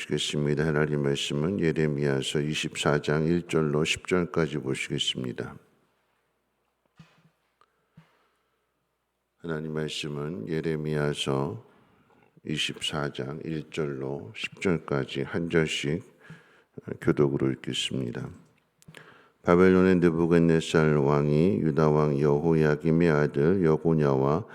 보시겠습니다. 하나님 말씀은 예레미야서 24장 1절로 10절까지 보시겠습니다. 하나님 말씀은 예레미야서 24장 1절로 10절까지 한 절씩 교독으로 읽겠습니다. 바벨론의 느부갓네살 왕이 유다 왕 여호야김의 아들 여고냐와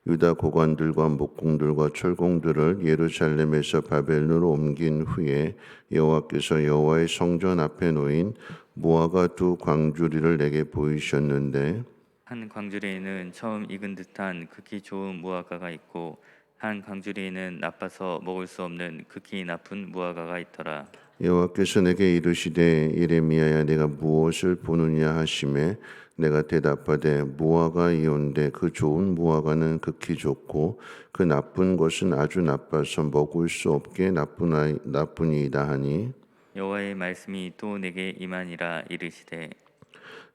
유다 고관들과 목공들과 철공들을 예루살렘에서 바벨론으로 ом긴 후에 여호와께서 여호와의 성전 앞에 놓인 무화과 두 광주리를 내게 보이셨는데 한 광주리에는 처음 익은 듯한 극히 좋은 무화과가 있고 한 광주리에는 나빠서 먹을 수 없는 극히 나쁜 무화과가 있더라. 여호와께서 내게 이르시되 예레미야야 내가 무엇을 보느냐 하시매 내가 대답하되 무화과이온데 그 좋은 무화과는 극히 좋고 그 나쁜 것은 아주 나빠서 먹을 수 없게 나쁘니이다 하니 여호와의 말씀이 또 내게 임하니라. 이르시되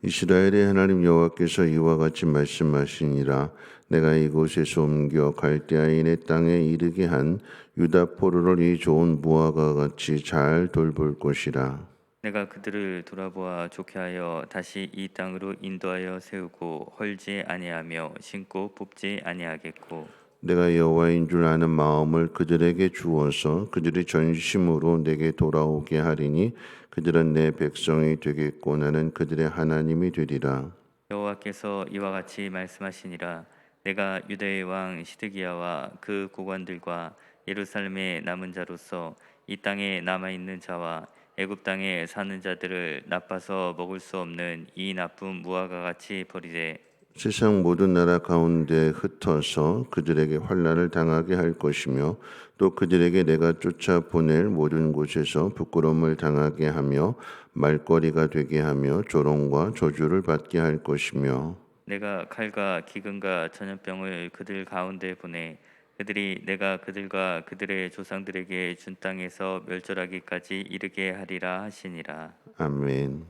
이스라엘의 하나님 여호와께서 이와 같이 말씀하시니라. 내가 이곳에서 옮겨 갈대아인의 땅에 이르게 한 유다 포로를 이 좋은 무화과 같이 잘 돌볼 것이라. 내가 그들을 돌아보아 좋게 하여 다시 이 땅으로 인도하여 세우고 헐지 아니하며 심고 뽑지 아니하겠고 내가 여호와인 줄 아는 마음을 그들에게 주어서 그들이 전심으로 내게 돌아오게 하리니 그들은 내 백성이 되겠고 나는 그들의 하나님이 되리라. 여호와께서 이와 같이 말씀하시니라. 내가 유다의 왕 시드기야와 그 고관들과 예루살렘의 남은 자로서 이 땅에 남아 있는 자와 애굽 땅에 사는 자들을 나빠서 먹을 수 없는 이 나쁜 무화과 같이 버리되 세상 모든 나라 가운데 흩어서 그들에게 환난을 당하게 할 것이며 또 그들에게 내가 쫓아 보낼 모든 곳에서 부끄러움을 당하게 하며 말거리가 되게 하며 조롱과 저주를 받게 할 것이며 내가 칼과 기근과 전염병을 그들 가운데 보내 그들이 내가 그들과 그들의 조상들에게 준 땅에서 멸절하기까지 이르게 하리라 하시니라. 아멘.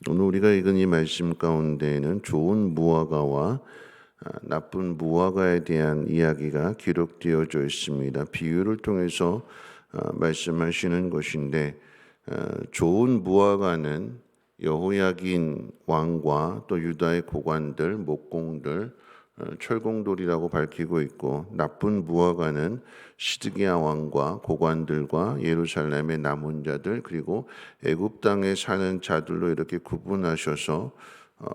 오늘 우리가 읽은 이 말씀 가운데에는 좋은 무화과와 나쁜 무화과에 대한 이야기가 기록되어져 있습니다. 비유를 통해서 말씀하시는 것인데 좋은 무화과는 여호야긴 왕과 또 유다의 고관들, 목공들, 철공돌이라고 밝히고 있고 나쁜 무화과는 시드기야 왕과 고관들과 예루살렘의 남은 자들 그리고 애굽 땅에 사는 자들로 이렇게 구분하셔서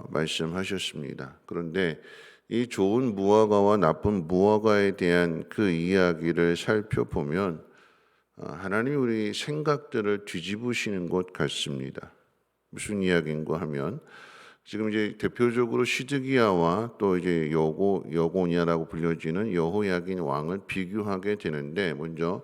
말씀하셨습니다. 그런데 이 좋은 무화과와 나쁜 무화과에 대한 그 이야기를 살펴보면 하나님이 우리 생각들을 뒤집으시는 것 같습니다. 무슨 이야기인가 하면 지금 이제 대표적으로 시드기야와 또 이제 여고냐라고 불려지는 여호야긴 왕을 비교하게 되는데 먼저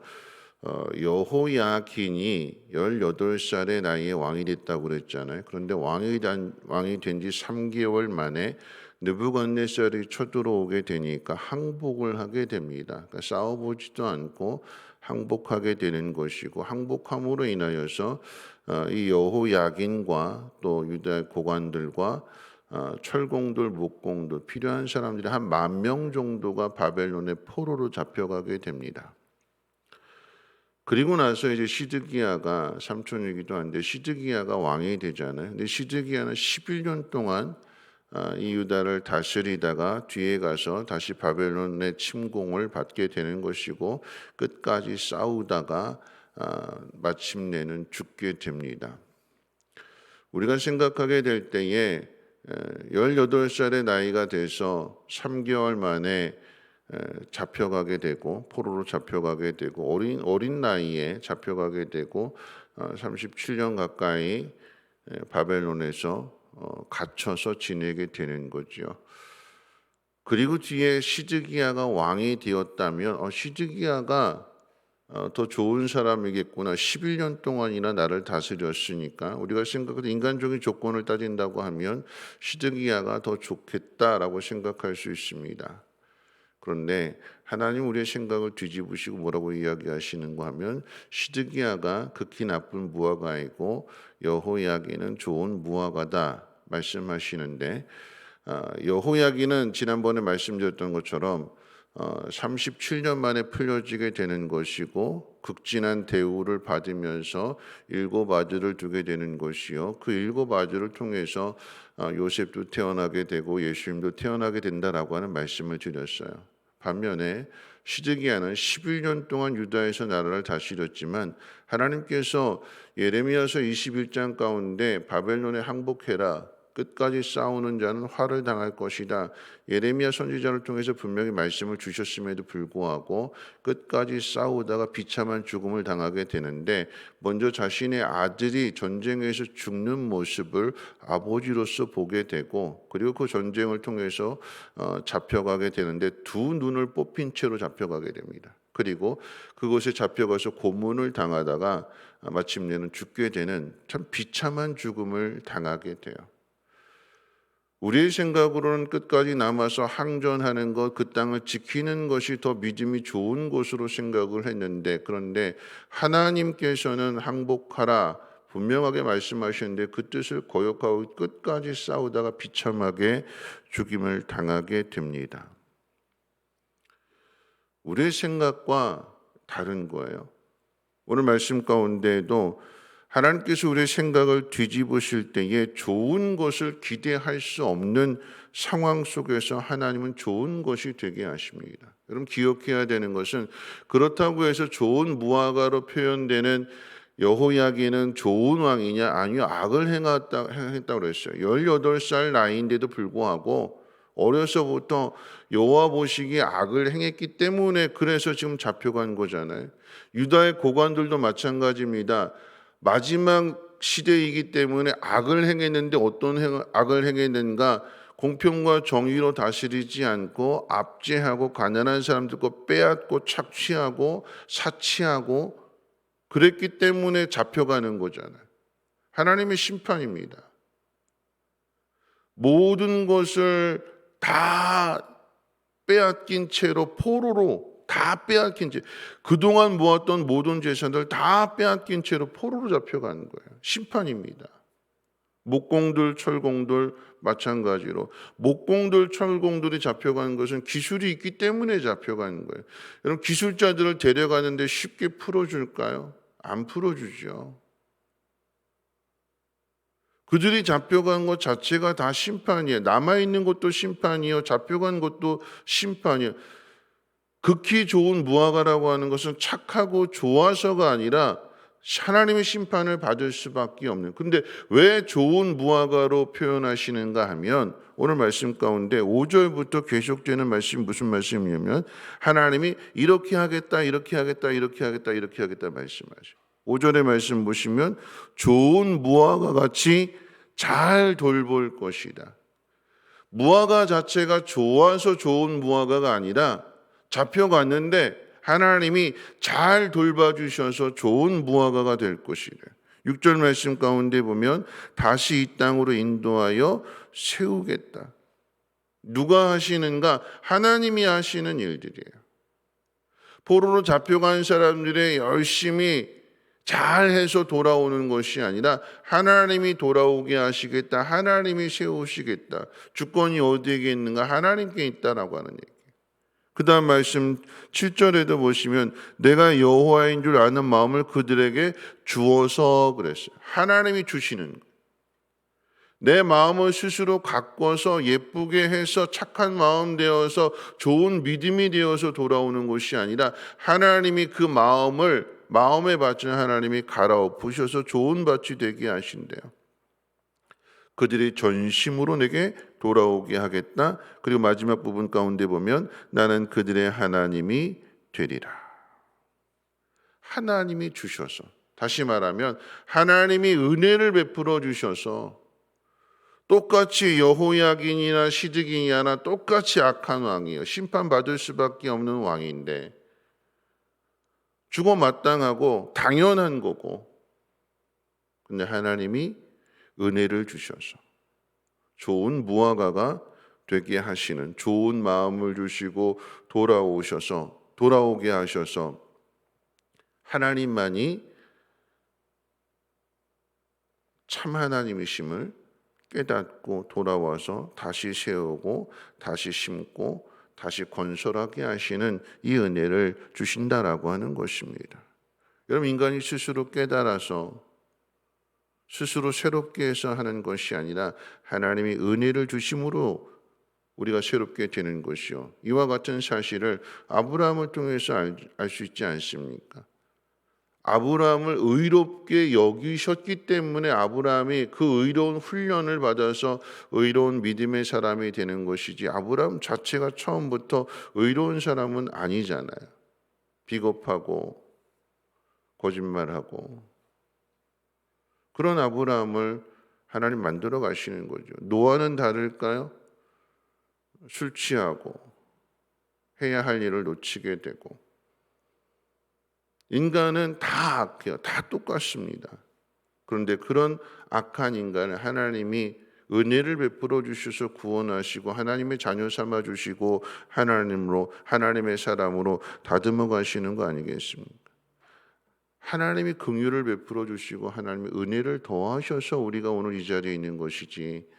여호야긴이 18살의 나이에 왕이 됐다고 그랬잖아요. 그런데 왕이 된 지 3개월 만에 느부갓네살이 쳐들어오게 되니까 항복을 하게 됩니다. 그러니까 싸워보지도 않고 항복하게 되는 것이고 항복함으로 인하여서 이 여호야긴과 또 유다 고관들과 철공들, 목공들 필요한 사람들이 한 10,000명 정도가 바벨론의 포로로 잡혀가게 됩니다. 그리고 나서 이제 시드기야가 삼촌이기도 한데 시드기야가 왕이 되잖아요. 근데 시드기야는 11년 동안 이 유다를 다스리다가 뒤에 가서 다시 바벨론의 침공을 받게 되는 것이고 끝까지 싸우다가 마침내는 죽게 됩니다. 우리가 생각하게 될 때에 18살의 나이가 돼서 3개월 만에 잡혀가게 되고 포로로 잡혀가게 되고 어린 나이에 잡혀가게 되고 37년 가까이 바벨론에서 갇혀서 지내게 되는 거죠. 그리고 뒤에 시드기야가 왕이 되었다면 시드기야가 더 좋은 사람이겠구나. 11년 동안이나 나를 다스렸으니까 우리가 생각해도 인간적인 조건을 따진다고 하면 시드기야가 더 좋겠다라고 생각할 수 있습니다. 그런데 하나님 우리의 생각을 뒤집으시고 뭐라고 이야기하시는가 하면 시드기야가 극히 나쁜 무화과이고 여호야긴은 좋은 무화과다 말씀하시는데 여호야긴은 지난번에 말씀드렸던 것처럼 37년 만에 풀려지게 되는 것이고 극진한 대우를 받으면서 일곱 아들을 두게 되는 것이요. 그 일곱 아들을 통해서 요셉도 태어나게 되고 예수님도 태어나게 된다라고 하는 말씀을 드렸어요. 반면에 시드기야는 11년 동안 유다에서 나라를 다스렸지만 하나님께서 예레미야서 21장 가운데 바벨론에 항복해라, 끝까지 싸우는 자는 화를 당할 것이다, 예레미야 선지자를 통해서 분명히 말씀을 주셨음에도 불구하고 끝까지 싸우다가 비참한 죽음을 당하게 되는데, 먼저 자신의 아들이 전쟁에서 죽는 모습을 아버지로서 보게 되고, 그리고 그 전쟁을 통해서 잡혀가게 되는데 두 눈을 뽑힌 채로 잡혀가게 됩니다. 그리고 그곳에 잡혀가서 고문을 당하다가 마침내는 죽게 되는 참 비참한 죽음을 당하게 돼요. 우리의 생각으로는 끝까지 남아서 항전하는 것, 그 땅을 지키는 것이 더 믿음이 좋은 것으로 생각을 했는데, 그런데 하나님께서는 항복하라 분명하게 말씀하셨는데 그 뜻을 거역하고 끝까지 싸우다가 비참하게 죽임을 당하게 됩니다. 우리의 생각과 다른 거예요. 오늘 말씀 가운데에도 하나님께서 우리의 생각을 뒤집으실 때에 좋은 것을 기대할 수 없는 상황 속에서 하나님은 좋은 것이 되게 하십니다. 여러분 기억해야 되는 것은, 그렇다고 해서 좋은 무화과로 표현되는 여호야긴은 좋은 왕이냐? 아니요, 악을 행했다고 그랬어요. 18살 나이인데도 불구하고 어려서부터 여호와 보시기에 악을 행했기 때문에 그래서 지금 잡혀간 거잖아요. 유다의 고관들도 마찬가지입니다. 마지막 시대이기 때문에 악을 행했는데 어떤 악을 행했는가? 공평과 정의로 다스리지 않고 압제하고 가난한 사람들 거 빼앗고 착취하고 사치하고 그랬기 때문에 잡혀가는 거잖아요. 하나님의 심판입니다. 모든 것을 다 빼앗긴 채로, 포로로 다 빼앗긴 채, 그동안 모았던 모든 재산들 다 빼앗긴 채로 포로로 잡혀가는 거예요. 심판입니다. 목공들, 철공들 마찬가지로 목공들, 철공들이 잡혀가는 것은 기술이 있기 때문에 잡혀가는 거예요. 여러분 기술자들을 데려가는데 쉽게 풀어줄까요? 안 풀어주죠. 그들이 잡혀간 것 자체가 다 심판이에요. 남아있는 것도 심판이요, 잡혀간 것도 심판이에요. 극히 좋은 무화과라고 하는 것은 착하고 좋아서가 아니라 하나님의 심판을 받을 수밖에 없는. 근데 왜 좋은 무화과로 표현하시는가 하면 오늘 말씀 가운데 5절부터 계속되는 말씀이 무슨 말씀이냐면 하나님이 이렇게 하겠다, 이렇게 하겠다, 이렇게 하겠다, 이렇게 하겠다 말씀하셔요. 5절의 말씀 보시면 좋은 무화과 같이 잘 돌볼 것이다. 무화과 자체가 좋아서 좋은 무화과가 아니라 잡혀갔는데 하나님이 잘 돌봐주셔서 좋은 무화과가 될 것이래. 6절 말씀 가운데 보면 다시 이 땅으로 인도하여 세우겠다. 누가 하시는가? 하나님이 하시는 일들이에요. 포로로 잡혀간 사람들의 열심히 잘해서 돌아오는 것이 아니라 하나님이 돌아오게 하시겠다. 하나님이 세우시겠다. 주권이 어디에 있는가? 하나님께 있다라고 하는 얘기. 그 다음 말씀 7절에도 보시면 내가 여호와인 줄 아는 마음을 그들에게 주어서 그랬어요. 하나님이 주시는 거예요. 내 마음을 스스로 가꿔서 예쁘게 해서 착한 마음 되어서 좋은 믿음이 되어서 돌아오는 것이 아니라 하나님이 그 마음에 밭을 하나님이 갈아엎으셔서 좋은 밭이 되게 하신대요. 그들이 전심으로 내게 돌아오게 하겠다. 그리고 마지막 부분 가운데 보면 나는 그들의 하나님이 되리라. 하나님이 주셔서, 다시 말하면 하나님이 은혜를 베풀어 주셔서 똑같이 여호야긴이나 시드기야나 똑같이 악한 왕이에요. 심판받을 수밖에 없는 왕인데 죽어 마땅하고 당연한 거고, 근데 하나님이 은혜를 주셔서 좋은 무화과가 되게 하시는, 좋은 마음을 주시고 돌아오게 하셔서 하나님만이 참 하나님이심을 깨닫고 돌아와서 다시 세우고 다시 심고 다시 건설하게 하시는 이 은혜를 주신다라고 하는 것입니다. 여러분, 인간이 스스로 깨달아서 스스로 새롭게 해서 하는 것이 아니라 하나님이 은혜를 주심으로 우리가 새롭게 되는 것이요. 이와 같은 사실을 아브라함을 통해서 알 수 있지 않습니까? 아브라함을 의롭게 여기셨기 때문에 아브라함이 그 의로운 훈련을 받아서 의로운 믿음의 사람이 되는 것이지, 아브라함 자체가 처음부터 의로운 사람은 아니잖아요. 비겁하고 거짓말하고, 그런 아브라함을 하나님 만들어 가시는 거죠. 노아는 다를까요? 술 취하고 해야 할 일을 놓치게 되고, 인간은 다 악해요. 다 똑같습니다. 그런데 그런 악한 인간을 하나님이 은혜를 베풀어 주셔서 구원하시고 하나님의 자녀 삼아 주시고 하나님으로, 하나님의 사람으로 다듬어 가시는 거 아니겠습니까? 하나님이 긍휼을 베풀어 주시고 하나님의 은혜를 더하셔서 우리가 오늘 이 자리에 있는 것이지,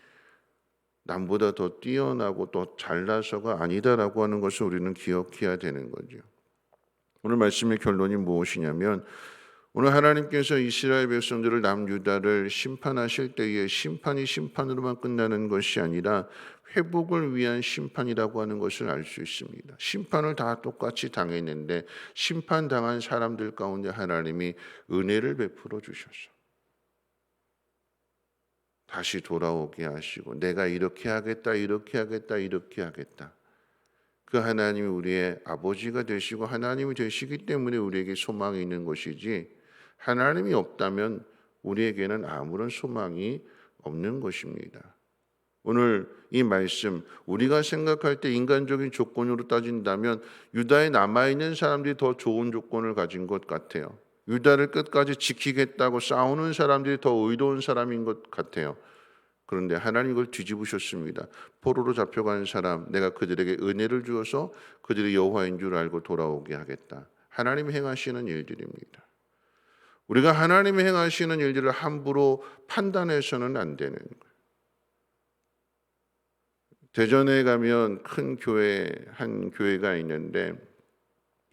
남보다 더 뛰어나고 더 잘나서가 아니다라고 하는 것을 우리는 기억해야 되는 거죠. 오늘 말씀의 결론이 무엇이냐면, 오늘 하나님께서 이스라엘 백성들을, 남유다를 심판하실 때에 심판이 심판으로만 끝나는 것이 아니라 회복을 위한 심판이라고 하는 것을 알 수 있습니다. 심판을 다 똑같이 당했는데 심판당한 사람들 가운데 하나님이 은혜를 베풀어 주셔서 다시 돌아오게 하시고, 내가 이렇게 하겠다, 이렇게 하겠다, 이렇게 하겠다. 그 하나님이 우리의 아버지가 되시고 하나님이 되시기 때문에 우리에게 소망이 있는 것이지, 하나님이 없다면 우리에게는 아무런 소망이 없는 것입니다. 오늘 이 말씀, 우리가 생각할 때 인간적인 조건으로 따진다면 유다에 남아있는 사람들이 더 좋은 조건을 가진 것 같아요. 유다를 끝까지 지키겠다고 싸우는 사람들이 더 의로운 사람인 것 같아요. 그런데 하나님 이걸 뒤집으셨습니다. 포로로 잡혀간 사람, 내가 그들에게 은혜를 주어서 그들이 여호와인 줄 알고 돌아오게 하겠다. 하나님이 행하시는 일들입니다. 우리가 하나님이 행하시는 일들을 함부로 판단해서는 안 되는 거예요. 대전에 가면 큰 교회, 한 교회가 있는데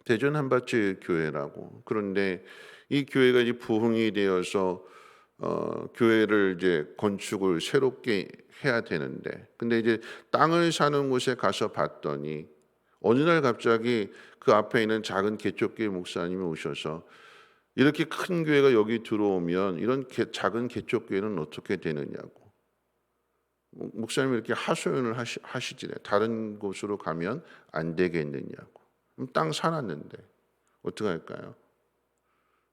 대전 한밭집 교회라고. 그런데 이 교회가 이제 부흥이 되어서 교회를 이제 건축을 새롭게 해야 되는데, 근데 이제 땅을 사는 곳에 가서 봤더니 어느 날 갑자기 그 앞에 있는 작은 개척교회 목사님이 오셔서, 이렇게 큰 교회가 여기 들어오면 이런 작은 개척교회는 어떻게 되느냐고. 목사님이 이렇게 하소연을 하시지래. 다른 곳으로 가면 안 되겠느냐고. 땅 사놨는데 어떻게 할까요?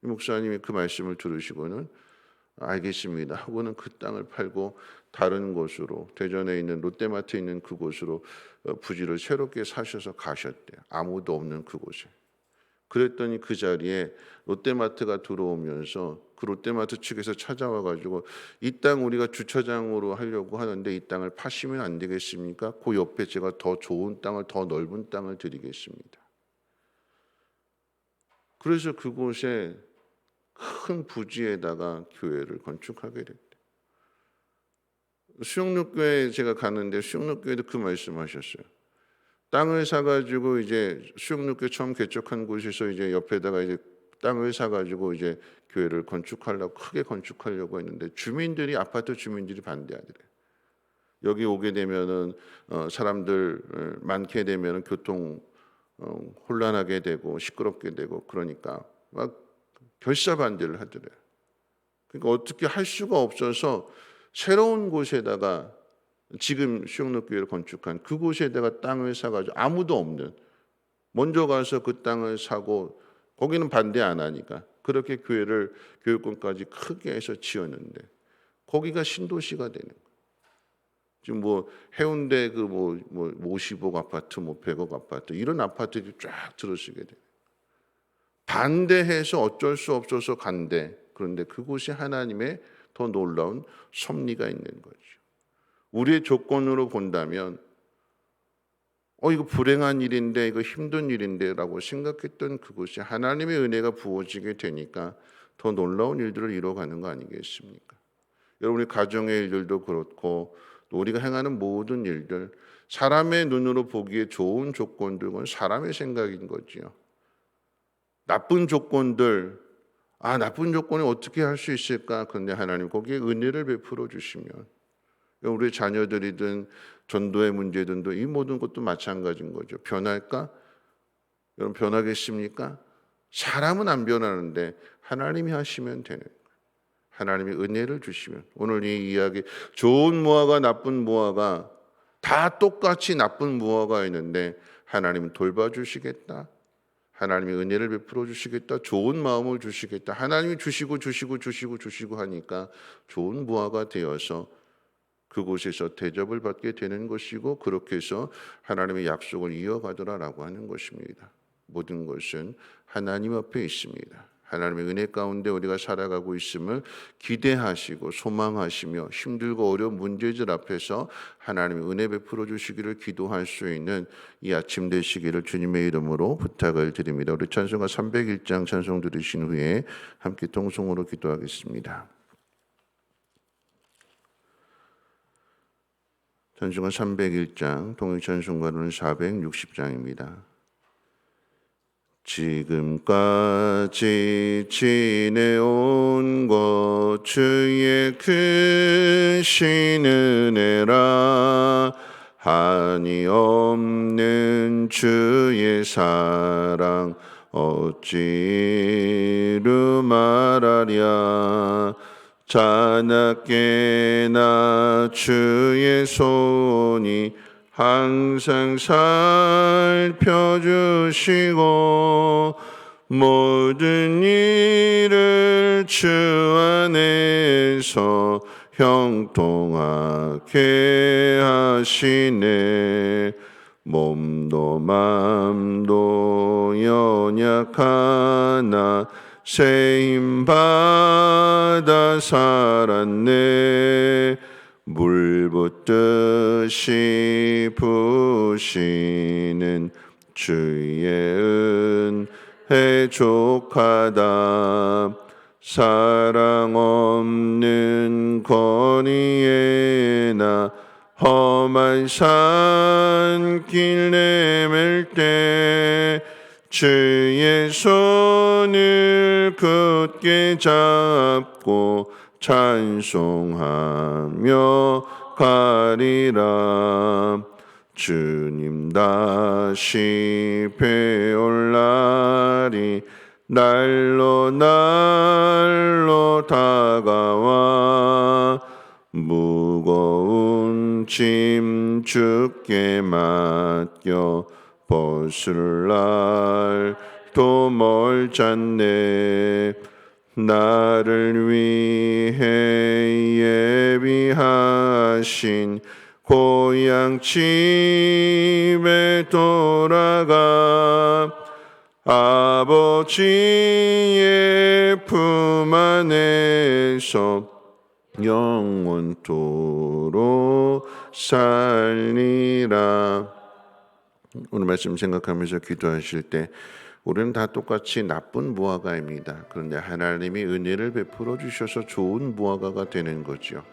이 목사님이 그 말씀을 들으시고는 알겠습니다 하고는 그 땅을 팔고 다른 곳으로, 대전에 있는 롯데마트에 있는 그곳으로 부지를 새롭게 사셔서 가셨대요. 아무도 없는 그곳에. 그랬더니 그 자리에 롯데마트가 들어오면서 그 롯데마트 측에서 찾아와 가지고, 이 땅 우리가 주차장으로 하려고 하는데 이 땅을 파시면 안 되겠습니까? 그 옆에 제가 더 좋은 땅을, 더 넓은 땅을 드리겠습니다. 그래서 그곳에 큰 부지에다가 교회를 건축하게 됐대요. 수영록교회 제가 가는데 수영록교회도 그 말씀하셨어요. 땅을 사가지고 이제 수영록교회 처음 개척한 곳에서 이제 옆에다가 이제 땅을 사가지고 이제 교회를 건축하려고, 크게 건축하려고 했는데 주민들이, 아파트 주민들이 반대하더래요. 여기 오게 되면은 사람들 많게 되면은 교통 혼란하게 되고 시끄럽게 되고, 그러니까 막 결사 반대를 하더래요. 그러니까 어떻게 할 수가 없어서 새로운 곳에다가, 지금 수영록교회를 건축한 그곳에다가 땅을 사가지고, 아무도 없는, 먼저 가서 그 땅을 사고, 거기는 반대 안 하니까 그렇게 교회를, 교육권까지 크게 해서 지었는데 거기가 신도시가 되는 거예요. 지금 뭐 해운대 그 뭐 50억 아파트, 뭐 100억 아파트, 이런 아파트들이 쫙 들어서게 돼요. 반대해서 어쩔 수 없어서 간대. 그런데 그곳이 하나님의 더 놀라운 섭리가 있는 거죠. 우리의 조건으로 본다면 이거 불행한 일인데, 이거 힘든 일인데 라고 생각했던 그곳이 하나님의 은혜가 부어지게 되니까 더 놀라운 일들을 이뤄가는 거 아니겠습니까? 여러분의 가정의 일들도 그렇고, 또 우리가 행하는 모든 일들, 사람의 눈으로 보기에 좋은 조건들은 사람의 생각인 거지요. 나쁜 조건들, 나쁜 조건이 어떻게 할 수 있을까? 그런데 하나님 거기에 은혜를 베풀어 주시면, 우리 자녀들이든 전도의 문제든도 이 모든 것도 마찬가지인 거죠. 변할까? 여러분 변하겠습니까? 사람은 안 변하는데 하나님이 하시면 되는 거예요. 하나님이 은혜를 주시면, 오늘 이 이야기 좋은 무화과 나쁜 무화과 다 똑같이 나쁜 무화과가 있는데 하나님은 돌봐주시겠다. 하나님이 은혜를 베풀어 주시겠다. 좋은 마음을 주시겠다. 하나님이 주시고 하니까 좋은 무화과가 되어서 그곳에서 대접을 받게 되는 것이고, 그렇게 해서 하나님의 약속을 이어가더라라고 하는 것입니다. 모든 것은 하나님 앞에 있습니다. 하나님의 은혜 가운데 우리가 살아가고 있음을 기대하시고 소망하시며, 힘들고 어려운 문제들 앞에서 하나님의 은혜 베풀어 주시기를 기도할 수 있는 이 아침 되시기를 주님의 이름으로 부탁을 드립니다. 우리 찬송가 301장 찬송 들으신 후에 함께 통성으로 기도하겠습니다. 찬송가 301장, 통일찬송가로는 460장입니다. 지금까지 지내온 것 주의 크신 은혜라, 한이 없는 주의 사랑 어찌루 말하랴. 자나깨나 주의 손이 항상 살펴주시고, 모든 일을 주 안에서 형통하게 하시네. 몸도 맘도 연약하나 새 힘 받아 살았네. 물 붓듯이 부으시는 주의 은혜 족하다. 사랑 없는 거리에 나 험한 산길 내밀 때 주의 손을 굳게 잡고 찬송하며 가리라. 주님 다시 배올 날이 날로 다가와, 무거운 짐 주께 맡겨 벗을 날도 멀잖네. 나를 위해 예비하신 고향 집에 돌아가, 아버지의 품 안에서 영원토록 살리라. 오늘 말씀 생각하면서 기도하실 때 우리는 다 똑같이 나쁜 무화과입니다. 그런데 하나님이 은혜를 베풀어 주셔서 좋은 무화과가 되는 거죠.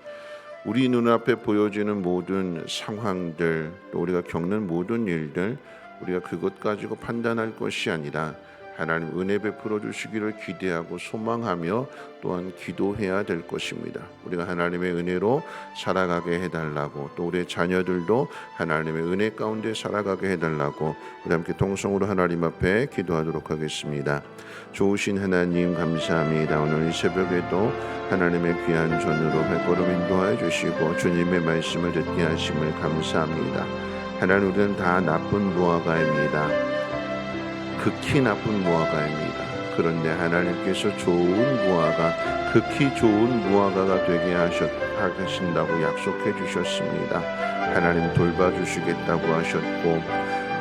우리 눈앞에 보여지는 모든 상황들, 또 우리가 겪는 모든 일들, 우리가 그것 가지고 판단할 것이 아니라 하나님 은혜 베풀어 주시기를 기대하고 소망하며 또한 기도해야 될 것입니다. 우리가 하나님의 은혜로 살아가게 해달라고, 또 우리의 자녀들도 하나님의 은혜 가운데 살아가게 해달라고 우리 함께 통성으로 하나님 앞에 기도하도록 하겠습니다. 좋으신 하나님 감사합니다. 오늘 이 새벽에도 하나님의 귀한 손으로 발걸음 인도하여 주시고 주님의 말씀을 듣게 하심을 감사합니다. 하나님, 우리는 다 나쁜 무화과입니다. 극히 나쁜 무화과입니다. 그런데 하나님께서 좋은 무화과, 극히 좋은 무화과가 되게 하신다고 약속해 주셨습니다. 하나님 돌봐주시겠다고 하셨고,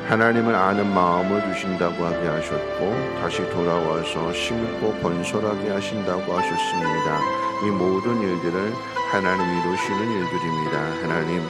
하나님을 아는 마음을 주신다고 하게 하셨고, 다시 돌아와서 심고 건설하게 하신다고 하셨습니다. 이 모든 일들을 하나님 이루시는 일들입니다. 하나님,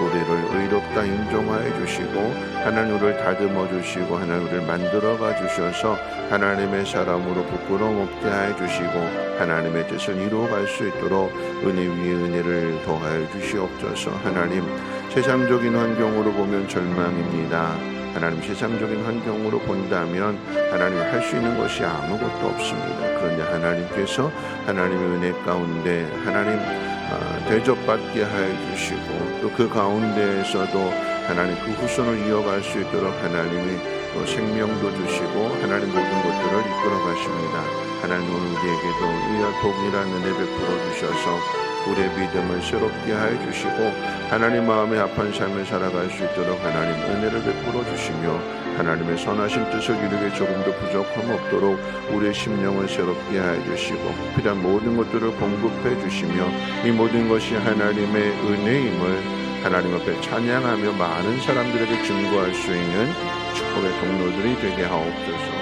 우리를 의롭다 인정하여 주시고 하나님 우리를 다듬어 주시고 하나님 우리를 만들어가 주셔서 하나님의 사람으로 부끄러움 없게 하여 주시고 하나님의 뜻을 이루어갈 수 있도록 은혜 위에 은혜를 더하여 주시옵소서. 하나님 세상적인 환경으로 보면 절망입니다. 하나님 세상적인 환경으로 본다면 하나님 할 수 있는 것이 아무것도 없습니다. 그런데 하나님께서 하나님의 은혜 가운데 하나님 대접받게 하여 주시고 또 그 가운데에서도 하나님 그 후손을 이어갈 수 있도록 하나님이 생명도 주시고 하나님 모든 것들을 이끌어 가십니다. 하나님 오늘 우리에게도 이와 복이라는 은혜 베풀어 주셔서 우리의 믿음을 새롭게 하여 주시고 하나님 마음의 합한 삶을 살아갈 수 있도록 하나님 은혜를 베풀어 주시며 하나님의 선하신 뜻을 이루게 조금도 부족함 없도록 우리의 심령을 새롭게 하여 주시고 필요한 모든 것들을 공급해 주시며 이 모든 것이 하나님의 은혜임을 하나님 앞에 찬양하며 많은 사람들에게 증거할 수 있는 축복의 통로들이 되게 하옵소서.